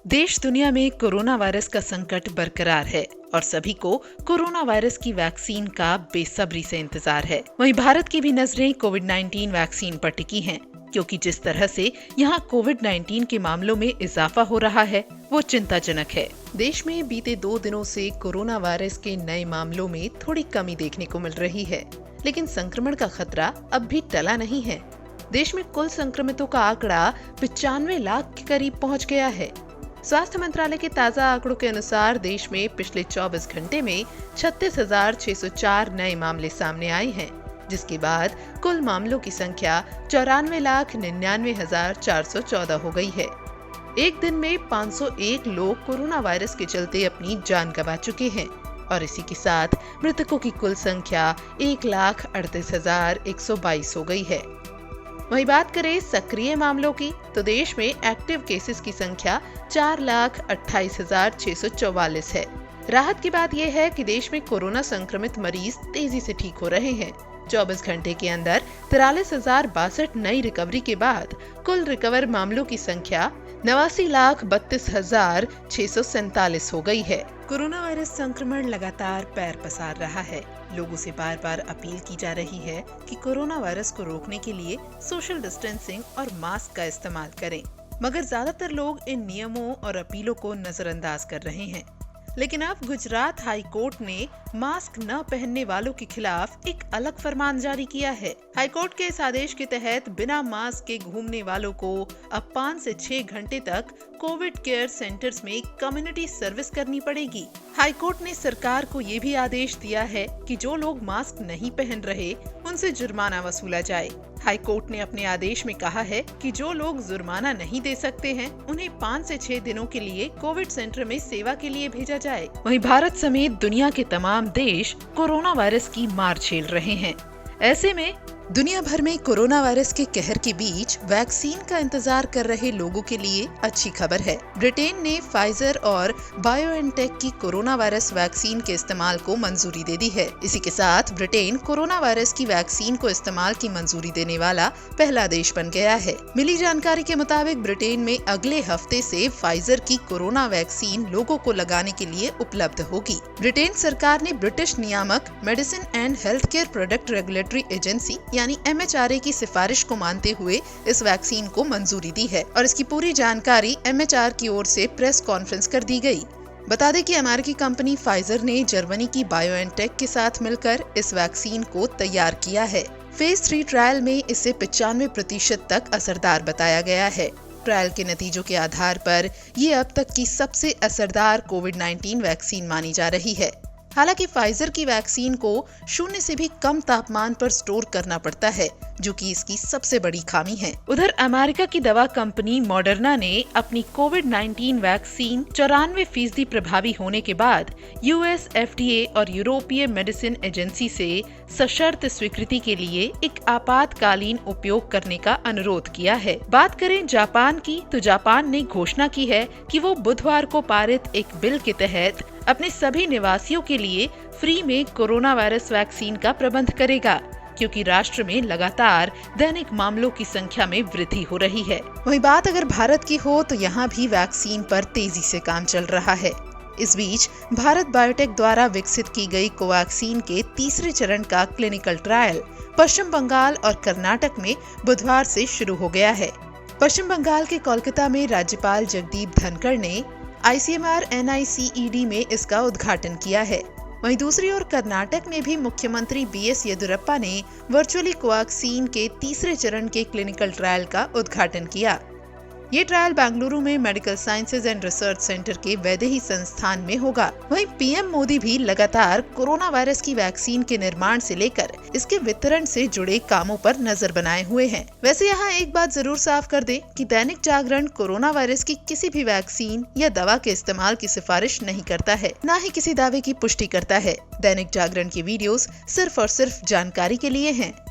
देश दुनिया में कोरोना वायरस का संकट बरकरार है और सभी को कोरोना वायरस की वैक्सीन का बेसब्री से इंतजार है। वहीं भारत की भी नजरें कोविड-19 वैक्सीन पर टिकी हैं, क्योंकि जिस तरह से यहाँ कोविड-19 के मामलों में इजाफा हो रहा है वो चिंताजनक है। देश में बीते 2 दिनों से कोरोना वायरस के नए मामलों में थोड़ी कमी देखने को मिल रही है, लेकिन संक्रमण का खतरा अब भी टला नहीं है। देश में कुल संक्रमितों का आंकड़ा 95 लाख के करीब पहुँच गया है। स्वास्थ्य मंत्रालय के ताजा आंकड़ों के अनुसार देश में पिछले 24 घंटे में 36,604 नए मामले सामने आए हैं, जिसके बाद कुल मामलों की संख्या 94,99,414 हो गई है। एक दिन में 501 लोग कोरोना वायरस के चलते अपनी जान गंवा चुके हैं और इसी के साथ मृतकों की कुल संख्या 1,38,122 हो गई है। वहीं बात करें सक्रिय मामलों की, तो देश में एक्टिव केसेस की संख्या 4,28,644 है। राहत की बात यह है कि देश में कोरोना संक्रमित मरीज तेजी से ठीक हो रहे हैं। 24 घंटे के अंदर 43,062 नई रिकवरी के बाद कुल रिकवर मामलों की संख्या 89,32,647 हो गई है। कोरोना वायरस संक्रमण लगातार पैर पसार रहा है। लोगों से बार बार अपील की जा रही है कि कोरोना वायरस को रोकने के लिए सोशल डिस्टेंसिंग और मास्क का इस्तेमाल करें, मगर ज्यादातर लोग इन नियमों और अपीलों को नजरअंदाज कर रहे हैं। लेकिन अब गुजरात हाई कोर्ट ने मास्क न पहनने वालों के खिलाफ एक अलग फरमान जारी किया है। हाई कोर्ट के इस आदेश के तहत बिना मास्क के घूमने वालों को अब 5 से 6 घंटे तक कोविड केयर सेंटर्स में कम्युनिटी सर्विस करनी पड़ेगी। हाई कोर्ट ने सरकार को ये भी आदेश दिया है कि जो लोग मास्क नहीं पहन रहे उनसे जुर्माना वसूला जाए। हाई कोर्ट ने अपने आदेश में कहा है कि जो लोग जुर्माना नहीं दे सकते हैं उन्हें 5 से 6 दिनों के लिए कोविड सेंटर में सेवा के लिए भेजा जाए। वहीं भारत समेत दुनिया के तमाम देश कोरोना वायरस की मार झेल रहे हैं। ऐसे में दुनिया भर में कोरोना वायरस के कहर के बीच वैक्सीन का इंतजार कर रहे लोगों के लिए अच्छी खबर है। ब्रिटेन ने फाइजर और बायोएनटेक की कोरोना वायरस वैक्सीन के इस्तेमाल को मंजूरी दे दी है। इसी के साथ ब्रिटेन कोरोना वायरस की वैक्सीन को इस्तेमाल की मंजूरी देने वाला पहला देश बन गया है। मिली जानकारी के मुताबिक ब्रिटेन में अगले हफ्ते से फाइजर की कोरोना वैक्सीन लोगों को लगाने के लिए उपलब्ध होगी। ब्रिटेन सरकार ने ब्रिटिश नियामक medicine and health care product regulatory agency यानी MHRA की सिफारिश को मानते हुए इस वैक्सीन को मंजूरी दी है और इसकी पूरी जानकारी MHR की ओर से प्रेस कॉन्फ्रेंस कर दी गई। बता दें कि अमेरिकी कंपनी फाइजर ने जर्मनी की बायोएनटेक के साथ मिलकर इस वैक्सीन को तैयार किया है। फेज 3 ट्रायल में इसे 95% तक असरदार बताया गया है। ट्रायल के नतीजों के आधार पर ये अब तक की सबसे असरदार कोविड-19 वैक्सीन मानी जा रही है। हालांकि फाइजर की वैक्सीन को 0 से भी कम तापमान पर स्टोर करना पड़ता है, जो कि इसकी सबसे बड़ी खामी है। उधर अमेरिका की दवा कंपनी मॉडर्ना ने अपनी कोविड-19 वैक्सीन 94% प्रभावी होने के बाद US FDA और यूरोपीय मेडिसिन एजेंसी से सशर्त स्वीकृति के लिए एक आपातकालीन उपयोग करने का अनुरोध किया है। बात करें जापान की, तो जापान ने घोषणा की है कि वो बुधवार को पारित एक बिल के तहत अपने सभी निवासियों के लिए फ्री में कोरोना वायरस वैक्सीन का प्रबंध करेगा, क्योंकि राष्ट्र में लगातार दैनिक मामलों की संख्या में वृद्धि हो रही है। वहीं बात अगर भारत की हो तो यहाँ भी वैक्सीन पर तेजी से काम चल रहा है। इस बीच भारत बायोटेक द्वारा विकसित की गई कोवैक्सीन के तीसरे चरण का क्लिनिकल ट्रायल पश्चिम बंगाल और कर्नाटक में बुधवार से शुरू हो गया है। पश्चिम बंगाल के कोलकाता में राज्यपाल जगदीप धनखड़ ने ICMR NICED में इसका उद्घाटन किया है। वहीं दूसरी ओर कर्नाटक में भी मुख्यमंत्री BS येदियुरप्पा ने वर्चुअली कोवैक्सीन के तीसरे चरण के क्लिनिकल ट्रायल का उद्घाटन किया। ये ट्रायल बेंगलुरु में medical sciences and research centre के वैदेही संस्थान में होगा। वहीं PM मोदी भी लगातार कोरोना वायरस की वैक्सीन के निर्माण से लेकर इसके वितरण से जुड़े कामों पर नजर बनाए हुए हैं। वैसे यहाँ एक बात जरूर साफ कर दे कि दैनिक जागरण कोरोना वायरस की किसी भी वैक्सीन या दवा के इस्तेमाल की सिफारिश नहीं करता है, न ही किसी दावे की पुष्टि करता है। दैनिक जागरण की वीडियोस सिर्फ और सिर्फ जानकारी के लिए हैं।